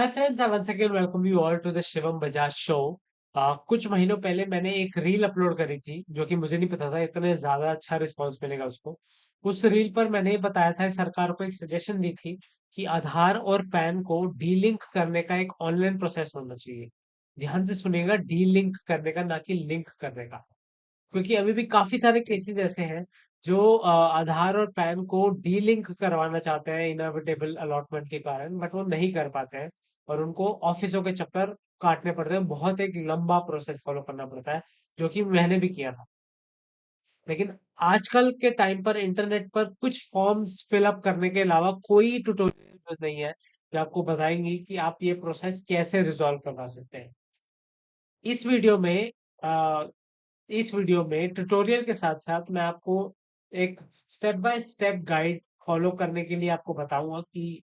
Hi friends, I once again welcome you all to the Shivam Bajaj show. कुछ महीनों पहले मैंने एक रील अपलोड करी थी जो कि मुझे नहीं पता था इतने ज्यादा अच्छा रिस्पांस मिलेगा उसको। उस रील पर मैंने ये बताया था, सरकार को एक सजेशन दी थी कि आधार और पैन को डीलिंक करने का एक ऑनलाइन प्रोसेस होना चाहिए। ध्यान से सुनिएगा, डीलिंक करने का, ना कि लिंक करने का। क्योंकि अभी भी काफी सारे केसेस ऐसे हैं जो आधार और पैन को डीलिंक करवाना चाहते हैं इनएविटेबल अलॉटमेंट के कारण, बट वो नहीं कर पाते हैं। और उनको ऑफिसों के चक्कर काटने पड़ते हैं, बहुत एक लंबा प्रोसेस फॉलो करना पड़ता है, जो कि मैंने भी किया था। लेकिन आजकल के टाइम पर इंटरनेट पर कुछ फॉर्म्स फिलअप करने के अलावा कोई ट्यूटोरियल नहीं है जो आपको बताएंगी कि आप ये प्रोसेस कैसे रिजॉल्व करवा सकते हैं। इस वीडियो में अ, इस वीडियो में ट्यूटोरियल के साथ साथ मैं आपको एक step by step guide follow करने के लिए आपको बताऊंगा कि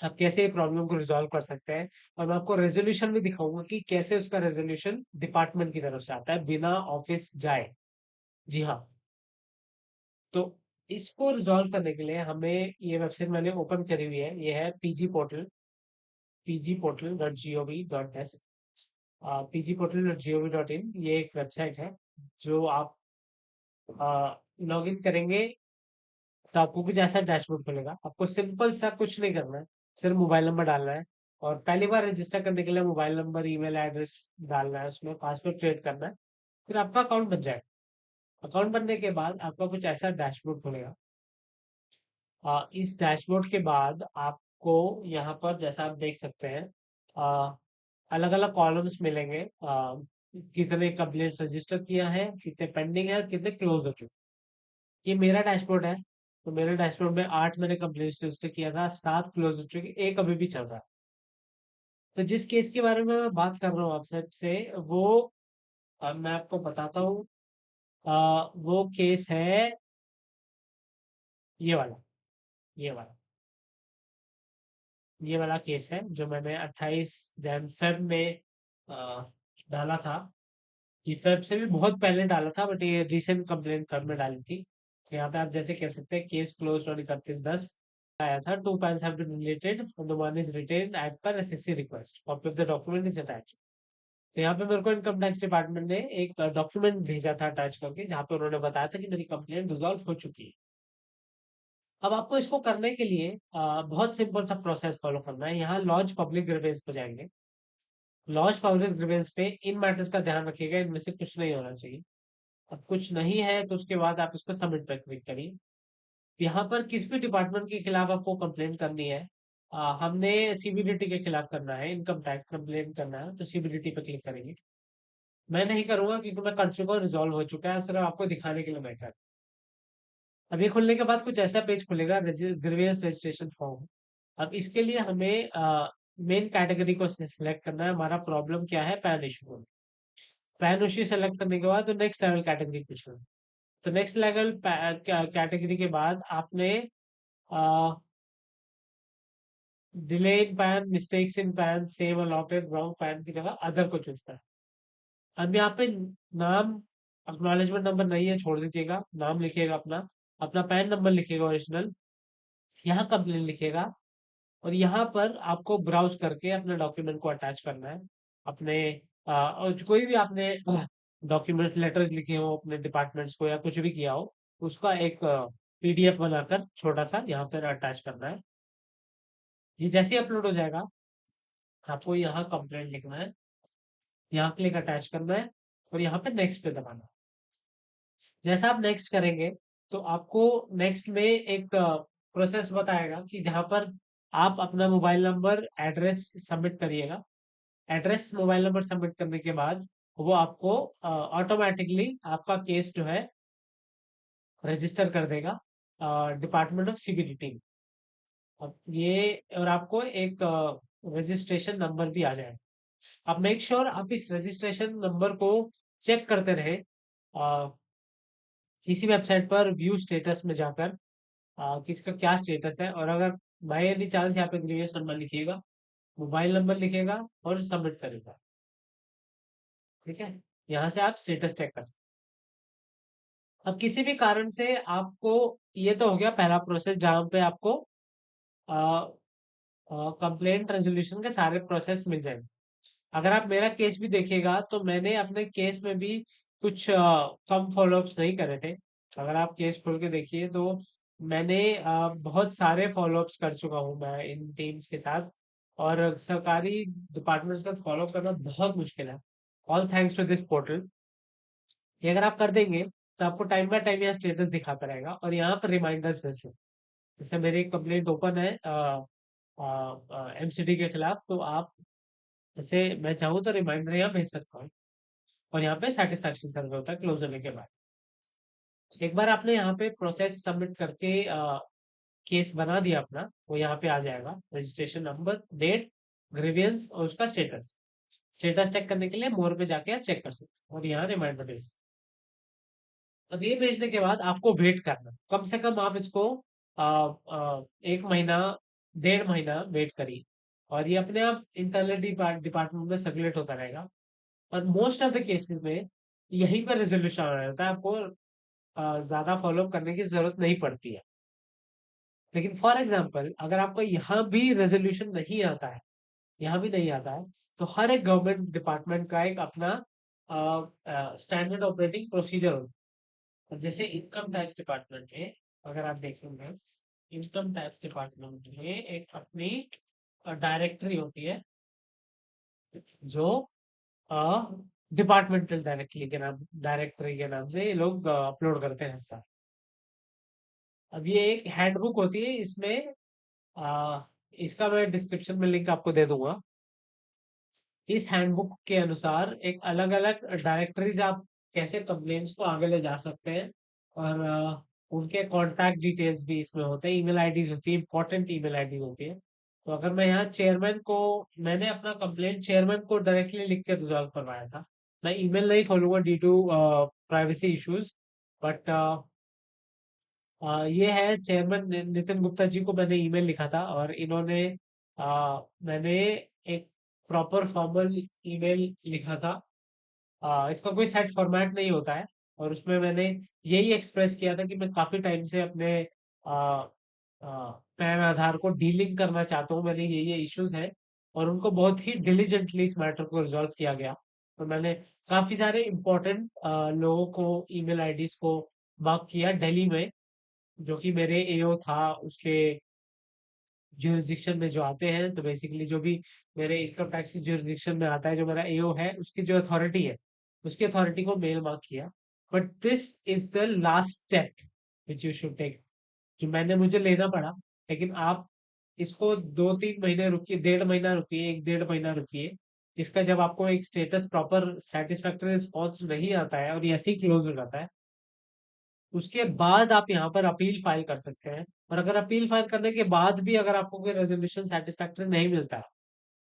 आप कैसे प्रॉब्लम को रिजॉल्व कर सकते हैं। और मैं आपको रेजोल्यूशन भी दिखाऊंगा कि कैसे उसका रेजोल्यूशन डिपार्टमेंट की तरफ से आता है बिना ऑफिस जाए। जी हाँ। तो इसको रिजॉल्व करने के लिए हमें, ये वेबसाइट मैंने ओपन करी हुई है, ये है pgportal.gov.in। pgportal.gov.in ये एक वेबसाइट है जो आप लॉग इन करेंगे तो आपको कुछ ऐसा डैशबोर्ड खुलेगा। आपको सिंपल सा कुछ नहीं करना है, सिर्फ मोबाइल नंबर डालना है। और पहली बार रजिस्टर करने के लिए मोबाइल नंबर, ईमेल एड्रेस डालना है, उसमें पासवर्ड क्रिएट करना है। फिर आपका अकाउंट बन जाएगा। अकाउंट बनने के बाद आपका कुछ ऐसा डैशबोर्ड खुलेगा। इस डैशबोर्ड के बाद आपको यहाँ पर, जैसा आप देख सकते हैं, अलग अलग कॉलम्स मिलेंगे। कितने कंप्लेंट्स रजिस्टर किया है, कितने पेंडिंग है, कितने क्लोज हो चुके। ये मेरा डैशबोर्ड है। तो मेरे डैशबोर्ड में 8 मैंने कंप्लेंट्स रजिस्टर किया था, 7 क्लोज हो चुके, एक अभी भी चल रहा है। तो जिस केस के बारे में मैं बात कर रहा हूँ आपसे से वो मैं आपको बताता हूँ। वो केस है ये वाला, ये वाला ये वाला केस है जो मैंने 28 जैन फेब में अ, डाला था। ये फेब से भी बहुत पहले डाला था, बट ये रिसेंट कंप्लेंट फेब में डाली थी। तो यहाँ पे आप जैसे कह सकते हैं, केस क्लोज ऑन 31/10 आया था। Two PANs have been related and the one is retained as per SSC request. Copy of the document is attached. तो यहाँ पे मेरे को इनकम टैक्स डिपार्टमेंट ने एक डॉक्यूमेंट भेजा था अटैच करके, जहाँ पे उन्होंने बताया था कि मेरी कंप्लेंट रिजॉल्व हो चुकी है। अब आपको इसको करने के लिए बहुत सिंपल सा प्रोसेस फॉलो करना है। यहाँ लॉन्च पब्लिक ग्रीवेंस पे जाएंगे। लॉन्च पब्लिक ग्रीवेंस पे इन मैटर्स का ध्यान रखिएगा, इनमें से कुछ नहीं होना चाहिए। अब कुछ नहीं है तो उसके बाद आप इसको सबमिट पे क्लिक करिए। यहाँ पर किस भी डिपार्टमेंट के खिलाफ आपको कंप्लेंट करनी है, हमने सीबीडीटी के खिलाफ करना है, इनकम टैक्स कंप्लेंट करना है, तो सीबीडीटी पे क्लिक करेंगे। मैं नहीं करूंगा क्योंकि मैं कर चुका हूँ, रिजॉल्व हो चुका है, सिर्फ आपको दिखाने के लिए मैं कर। अभी खुलने के बाद कुछ ऐसा पेज खुलेगा, ग्रीवियंस रजिस्ट्रेशन फॉर्म। अब इसके लिए हमें मेन कैटेगरी को सिलेक्ट करना है। हमारा प्रॉब्लम क्या है, pan issue. Pan issue select करने के बाद तो नेक्स्ट लेवल कैटेगरी पूछना है। तो नेक्स्ट लेवल कैटेगरी के बाद आपने delay in pan, mistakes in pan, same allotted wrong pan की जगह अदर को चूज करना है। अब यहाँ पे नाम, अक्नॉलेजमेंट नंबर नहीं है, छोड़ दीजिएगा। नाम लिखिएगा अपना, अपना पैन नंबर लिखिएगा ओरिजिनल, यहाँ कंप्लेन लिखिएगा। और यहाँ पर आपको ब्राउज करके अपने डॉक्यूमेंट को अटैच करना है। अपने और कोई भी आपने डॉक्यूमेंट लेटर्स लिखे हो अपने डिपार्टमेंट्स को, या कुछ भी किया हो, उसका एक पीडीएफ बनाकर छोटा सा यहाँ पर अटैच करना है। ये जैसे ही अपलोड हो जाएगा, आपको यहाँ कंप्लेंट लिखना है, यहाँ क्लिक अटैच करना है, और यहाँ पे नेक्स्ट पे दबाना है। जैसा आप नेक्स्ट करेंगे तो आपको नेक्स्ट में एक प्रोसेस बताएगा कि जहाँ पर आप अपना मोबाइल नंबर, एड्रेस सबमिट करिएगा। एड्रेस, मोबाइल नंबर सबमिट करने के बाद वो आपको ऑटोमेटिकली आपका केस जो है रजिस्टर कर देगा डिपार्टमेंट ऑफ सीबीडीटी। अब ये, और आपको एक रजिस्ट्रेशन नंबर भी आ जाएगा। अब मेक श्योर आप इस रजिस्ट्रेशन नंबर को चेक करते रहे, किसी वेबसाइट पर व्यू स्टेटस में जाकर किसका क्या स्टेटस है। और अगर बाय एनी चांस यहाँ पे ग्रीवियंस नंबर लिखिएगा, मोबाइल नंबर लिखिएगा और सबमिट करेगा। ठीक है, यहाँ से आप स्टेटस चेक कर सकते हैं। अब किसी भी कारण से आपको, ये तो हो गया पहला प्रोसेस जहाँ पे आपको कंप्लेंट रेजोल्यूशन के सारे प्रोसेस मिल जाएंगे। अगर आप मेरा केस भी देखिएगा तो मैंने अपने केस में भी कुछ कम फॉलोअप्स नहीं करे थे। अगर आप केस खोल के देखिए तो मैंने बहुत सारे फॉलोअप्स कर चुका हूँ मैं इन टीम्स के साथ। और सरकारी डिपार्टमेंट्स का फॉलो करना बहुत मुश्किल है। All thanks to this portal. ये अगर आप कर देंगे तो आपको टाइम बाय टाइम यहाँ स्टेटस दिखाता रहेगा और यहाँ पर रिमाइंडर्स मिल सकते। जैसे मेरी एक कंप्लेंट ओपन है एमसीडी के खिलाफ, तो आप जैसे मैं चाहूँ तो रिमाइंडर यहाँ भेज सकता हूँ। और यहाँ पे सेटिस्फैक्शन सर्वे होता है क्लोज होने के बाद। एक बार आपने यहाँ पे प्रोसेस सबमिट करके केस बना दिया अपना, वो यहाँ पे आ जाएगा रजिस्ट्रेशन नंबर, डेट, ग्रीवियंस और उसका स्टेटस। स्टेटस चेक करने के लिए मोर पे जाके आप चेक कर सकते हैं और यहाँ रिमाइंडर भेज सकते हैं। अब ये भेजने के बाद आपको वेट करना, कम से कम आप इसको एक महीना, 1.5 महीना वेट करिए। और ये अपने आप इंटरनल डिपार्टमेंट में सर्कुलेट होता रहेगा। और मोस्ट ऑफ द केसेस में यहीं पर रेजोल्यूशन आ जाता है, आपको ज्यादा फॉलोअप करने की जरूरत नहीं पड़ती है। लेकिन फॉर एग्जाम्पल अगर आपको यहाँ भी रेजोल्यूशन नहीं आता है, यहाँ भी नहीं आता है, तो हर एक गवर्नमेंट डिपार्टमेंट का एक अपना स्टैंडर्ड ऑपरेटिंग प्रोसीजर होता है। जैसे इनकम टैक्स डिपार्टमेंट में अगर आप देखेंगे, इनकम टैक्स डिपार्टमेंट में एक अपनी डायरेक्टरी होती है जो डिपार्टमेंटल डायरेक्टरी के नाम से ये लोग अपलोड करते हैं सब। अब ये एक हैंडबुक होती है, इसमें आ, इसका मैं डिस्क्रिप्शन में लिंक आपको दे दूंगा। इस हैंडबुक के अनुसार एक अलग अलग डायरेक्टरीज आप कैसे कंप्लेंट्स को आगे ले जा सकते हैं। और उनके कॉन्टैक्ट डिटेल्स भी इसमें होते हैं, ईमेल आईडीज होती है, इंपॉर्टेंट ईमेल आईडी होती है। तो अगर मैं यहाँ चेयरमैन को, मैंने अपना कंप्लेंट चेयरमैन को डायरेक्टली लिख के रिजॉल्व करवाया था। मैं ईमेल नहीं खोलूंगा due to privacy issues. But ये है चेयरमैन नितिन गुप्ता जी को मैंने ईमेल लिखा था और इन्होंने मैंने एक प्रॉपर फॉर्मल ईमेल लिखा था। इसका कोई सेट फॉर्मेट नहीं होता है। और उसमें मैंने यही एक्सप्रेस किया था कि मैं काफी टाइम से अपने पैन आधार को डीलिंक करना चाहता हूँ, मैंने ये इश्यूज है। और उनको बहुत ही डिलीजेंटली इस मैटर को रिजॉल्व किया गया। और मैंने काफी सारे इंपॉर्टेंट लोगों को, ईमेल आईडीज को मार्क किया दिल्ली में, जो कि मेरे एओ था उसके ज्यूरिसडिक्शन में जो आते हैं। तो बेसिकली जो भी मेरे इनकम टैक्स की ज्यूरिसडिक्शन में आता है, जो मेरा एओ है उसकी जो अथॉरिटी है, उसकी अथॉरिटी को मेल मार्क किया। But this is the last step which you should take, जो मैंने मुझे लेना पड़ा। लेकिन आप इसको 2-3 महीने रुकिए, 1.5 महीना रुकिए, 1-1.5 महीना रुकिए। इसका जब आपको एक स्टेटस प्रॉपर सेटिस्फैक्टरी रिस्पॉन्स नहीं आता है और ये ऐसे ही क्लोज हो जाता है, उसके बाद आप यहाँ पर अपील फाइल कर सकते हैं। और अगर अपील फाइल करने के बाद भी अगर आपको कोई रेजोल्यूशन सेटिस्फैक्टरी नहीं मिलता है,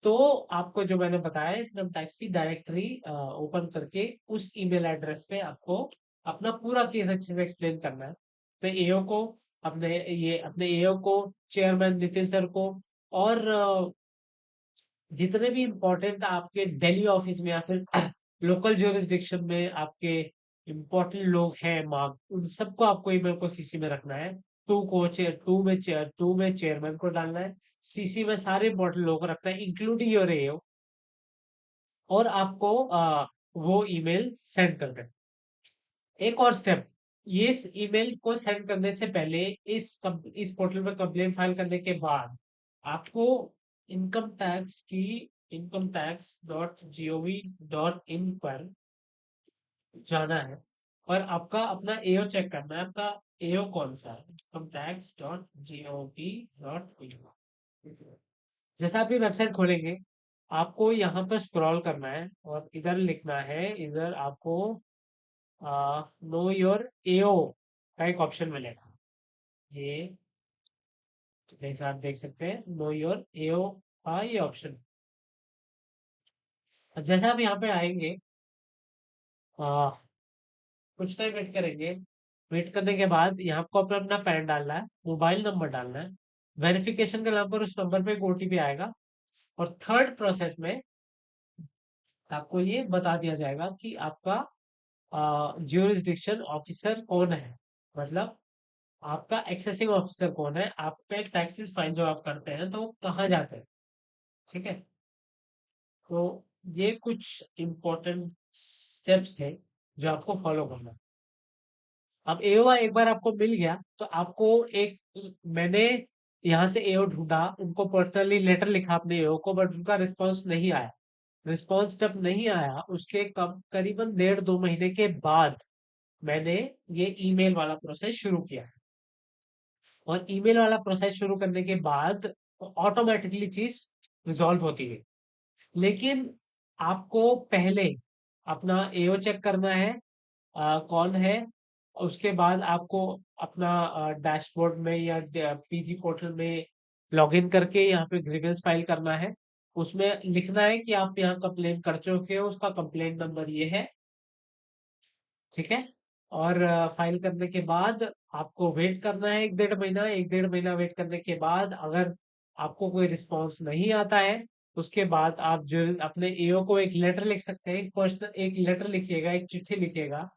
तो आपको जो मैंने बताया इनकम टैक्स की डायरेक्टरी ओपन करके उस ईमेल एड्रेस पे आपको अपना पूरा केस अच्छे से एक्सप्लेन करना है। तो एओ को, अपने एओ को, चेयरमैन नितिन सर को, और जितने भी इम्पोर्टेंट आपके दिल्ली ऑफिस में या फिर लोकल ज्यूरिसडिक्शन में आपके इम्पोर्टेंट लोग हैं मार्ग, उन सबको आपको ईमेल को सीसी में रखना है। टू में चेयरमैन को डालना है, सीसी में सारे इम्पोर्टेंट लोगों को रखना है इंक्लूडिंग योर एओ। और आपको वो ईमेल सेंड कर देना। एक और स्टेप, ये इस ईमेल को सेंड करने से पहले, इस पोर्टल पर कंप्लेंट फाइल करने के बाद आपको इनकम टैक्स की incometax.gov.in पर जाना है और आपका अपना एओ चेक करना है। आपका एओ कौन सा है, incometax.gov.in। जैसा आप ये वेबसाइट खोलेंगे, आपको यहाँ पर स्क्रॉल करना है और इधर लिखना है, इधर आपको नो योर एओ का एक ऑप्शन मिलेगा। ये जैसे आप देख सकते हैं, नो योर एओ का ये ऑप्शन। जैसे आप यहाँ पे आएंगे, आ, कुछ टाइम वेट करेंगे। वेट करने के बाद यहाँ को अपना अपना पैन डालना है, मोबाइल नंबर डालना है। वेरिफिकेशन के नाम पर उस नंबर पे एक ओटीपी आएगा। और थर्ड प्रोसेस में आपको ये बता दिया जाएगा कि आपका ज्यूरिसडिक्शन ऑफिसर कौन है। मतलब आपका एक्सेसिंग ऑफिसर कौन है, आपका टैक्सेस फाइन जो आप करते हैं तो वो कहाँ जाते हैं। ठीक है। तो ये कुछ इम्पोर्टेंट स्टेप्स थे जो आपको फॉलो करना है। अब एओ एक बार आपको मिल गया तो आपको एक, मैंने यहाँ से एओ ढूंढा, उनको पर्सनली लेटर लिखा अपने एओ को, बट उनका रिस्पांस नहीं आया। रिस्पांस जब नहीं आया उसके करीबन 1.5-2 महीने के बाद मैंने ये ईमेल वाला प्रोसेस शुरू किया। और ईमेल वाला प्रोसेस शुरू करने के बाद ऑटोमेटिकली चीज रिजॉल्व होती गई। लेकिन आपको पहले अपना एओ चेक करना है, कौन है। उसके बाद आपको अपना डैशबोर्ड में या पीजी पोर्टल में लॉगिन करके यहाँ पे ग्रीवेंस फाइल करना है। उसमें लिखना है कि आप यहाँ कंप्लेन कर चुके हो, उसका कंप्लेंट नंबर ये है। ठीक है। और फाइल करने के बाद आपको वेट करना है 1-1.5 महीना। 1-1.5 महीना वेट करने के बाद अगर आपको कोई रिस्पॉन्स नहीं आता है, उसके बाद आप जो अपने एओ को एक लेटर लिख सकते हैं। एक पर्सनल एक लेटर लिखिएगा, एक चिट्ठी लिखिएगा,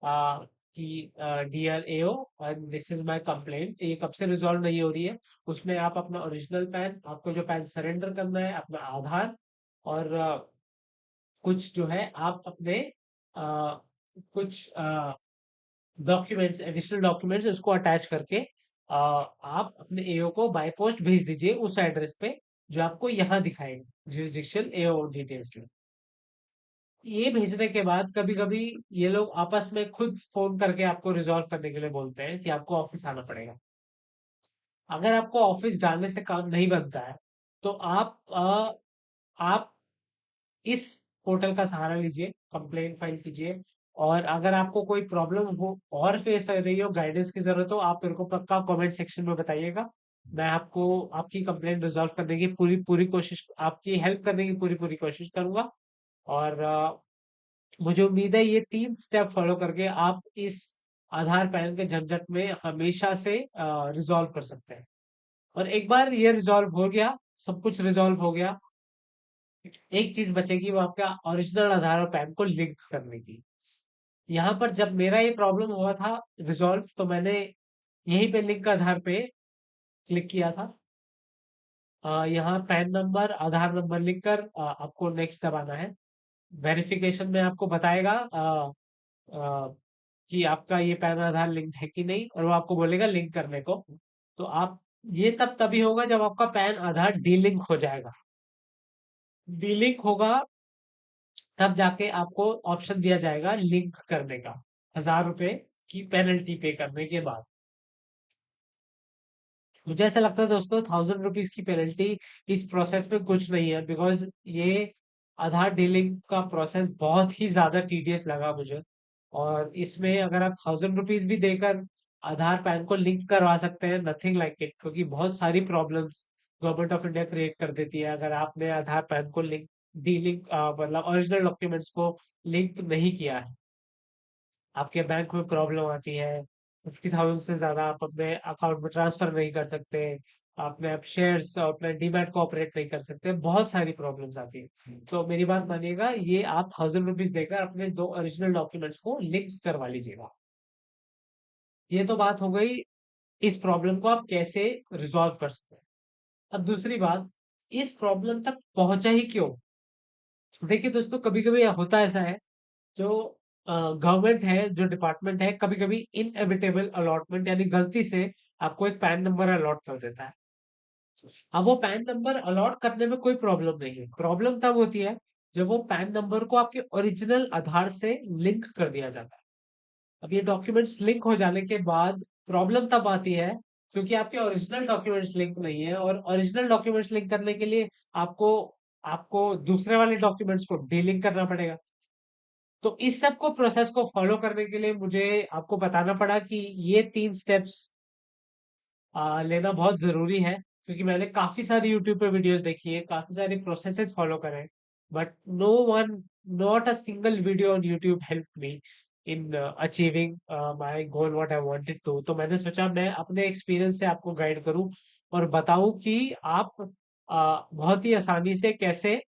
आ, कि dear AO, this is my complaint, ये कब से रिजॉल्व नहीं हो रही है। उसमें आप अपना ओरिजिनल पैन, आपको जो पैन सरेंडर करना है, अपना आधार, और कुछ जो है आप अपने आ, कुछ डॉक्यूमेंट्स, एडिशनल डॉक्यूमेंट्स उसको अटैच करके आप अपने एओ को बाय पोस्ट भेज दीजिए उस एड्रेस पे जो आपको यहाँ दिखाएगा, जुरिसडिक्शन एओ डिटेल्स में। ये भेजने के बाद कभी कभी ये लोग आपस में खुद फोन करके आपको रिजॉल्व करने के लिए बोलते हैं कि आपको ऑफिस आना पड़ेगा। अगर आपको ऑफिस जाने से काम नहीं बनता है तो आप इस पोर्टल का सहारा लीजिए, कंप्लेंट फाइल कीजिए। और अगर आपको कोई प्रॉब्लम हो और फेस कर रही हो, गाइडेंस की जरूरत हो, आप मेरे को पक्का कमेंट सेक्शन में बताइएगा। मैं आपको आपकी कंप्लेंट रिजॉल्व करने की पूरी पूरी कोशिश, आपकी हेल्प करने की पूरी पूरी कोशिश करूंगा। और मुझे उम्मीद है ये 3 स्टेप फॉलो करके आप इस आधार पैन के झंझट में हमेशा से रिजॉल्व कर सकते हैं। और एक बार ये रिजॉल्व हो गया, सब कुछ रिजॉल्व हो गया, एक चीज बचेगी, वो आपका ओरिजिनल आधार और पैन को लिंक करने की। यहाँ पर जब मेरा ये प्रॉब्लम हुआ था रिजॉल्व, तो मैंने यहीं पे लिंक आधार पे क्लिक किया था। यहाँ पैन नंबर, आधार नंबर लिख कर आपको नेक्स्ट दबाना है। वेरिफिकेशन में आपको बताएगा अ, कि आपका ये पैन आधार लिंक है कि नहीं, और वो आपको बोलेगा लिंक करने को। तो आप, ये तब तभी होगा जब आपका पैन आधार डीलिंक हो जाएगा। डीलिंक होगा तब जाके आपको ऑप्शन दिया जाएगा लिंक करने का, 1,000 रुपए की पेनल्टी पे करने के बाद। मुझे ऐसा लगता है दोस्तों, 1,000 रुपीज की पेनल्टी इस प्रोसेस में कुछ नहीं है, बिकॉज ये आधार डीलिंग का प्रोसेस बहुत ही ज्यादा टीडियस लगा मुझे। और इसमें अगर आप 1,000 रुपीज भी देकर आधार पैन को लिंक करवा सकते हैं, नथिंग लाइक इट, क्योंकि बहुत सारी problems government of India create कर देती है अगर आपने आधार पैन को लिंक, डीलिंक मतलब ओरिजिनल डॉक्यूमेंट्स को लिंक नहीं किया है। आपके बैंक में प्रॉब्लम आती है, 50,000 से ज्यादा आप अपने अकाउंट में ट्रांसफर नहीं कर सकते, अपने आप शेयर्स और अपने डीमैट को ऑपरेट नहीं कर सकते, बहुत सारी प्रॉब्लम्स आती है। तो मेरी बात मानिएगा, ये आप 1,000 रुपीज देकर अपने 2 ओरिजिनल डॉक्यूमेंट्स को लिंक करवा लीजिएगा। ये तो बात हो गई, इस प्रॉब्लम को आप कैसे रिजॉल्व कर सकते हैं। अब दूसरी बात, इस प्रॉब्लम तक पहुंचा ही क्यों। देखिए दोस्तों, कभी कभी होता ऐसा है, जो गवर्नमेंट है, जो डिपार्टमेंट है, कभी कभी इनएविटेबल अलॉटमेंट यानी गलती से आपको एक पैन नंबर अलॉट कर देता है। अब वो पैन नंबर अलॉट करने में कोई प्रॉब्लम नहीं है, प्रॉब्लम तब होती है जब वो पैन नंबर को आपके ओरिजिनल आधार से लिंक कर दिया जाता है। अब ये डॉक्यूमेंट्स लिंक हो जाने के बाद प्रॉब्लम तब आती है क्योंकि आपके ओरिजिनल डॉक्यूमेंट्स लिंक नहीं है, और ओरिजिनल डॉक्यूमेंट्स लिंक करने के लिए आपको आपको दूसरे वाले डॉक्यूमेंट्स को डीलिंक करना पड़ेगा। तो इस सब को प्रोसेस को फॉलो करने के लिए मुझे आपको बताना पड़ा कि ये 3 स्टेप्स लेना बहुत जरूरी है, क्योंकि मैंने काफी सारी यूट्यूब पे वीडियोस देखी है, काफी सारे प्रोसेसेस फॉलो करे, but no one, not a single video on YouTube help me in achieving my goal what I wanted to. तो मैंने सोचा मैं अपने एक्सपीरियंस से आपको गाइड करूं और बताऊं कि आप बहुत ही आसानी से कैसे,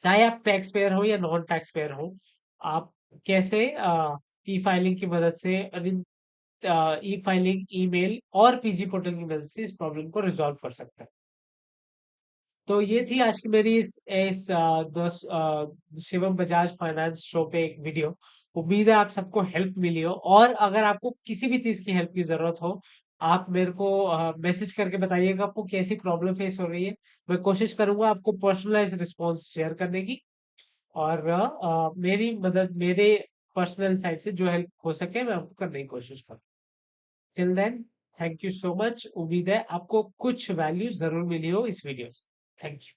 चाहे आप टैक्स पेयर हो या नॉन टैक्स पेयर हो, आप कैसे ई फाइलिंग की मदद से ई फाइलिंग, ईमेल और पीजी पोर्टल की मदद से इस प्रॉब्लम को रिजॉल्व कर सकते हैं। तो ये थी आज की मेरी शिवम बजाज फाइनेंस शो पे एक वीडियो। उम्मीद है आप सबको हेल्प मिली हो, और अगर आपको किसी भी चीज की हेल्प की जरूरत हो, आप मेरे को मैसेज करके बताइएगा आपको कैसी प्रॉब्लम फेस हो रही है। मैं कोशिश करूंगा आपको पर्सनलाइज रिस्पॉन्स शेयर करने की, और मेरी मदद, मेरे पर्सनल साइड से जो हेल्प हो सके मैं आपको करने की कोशिश करूँ। Till then, thank you so much. उम्मीद है आपको कुछ वैल्यू जरूर मिली हो इस वीडियो से। Thank you.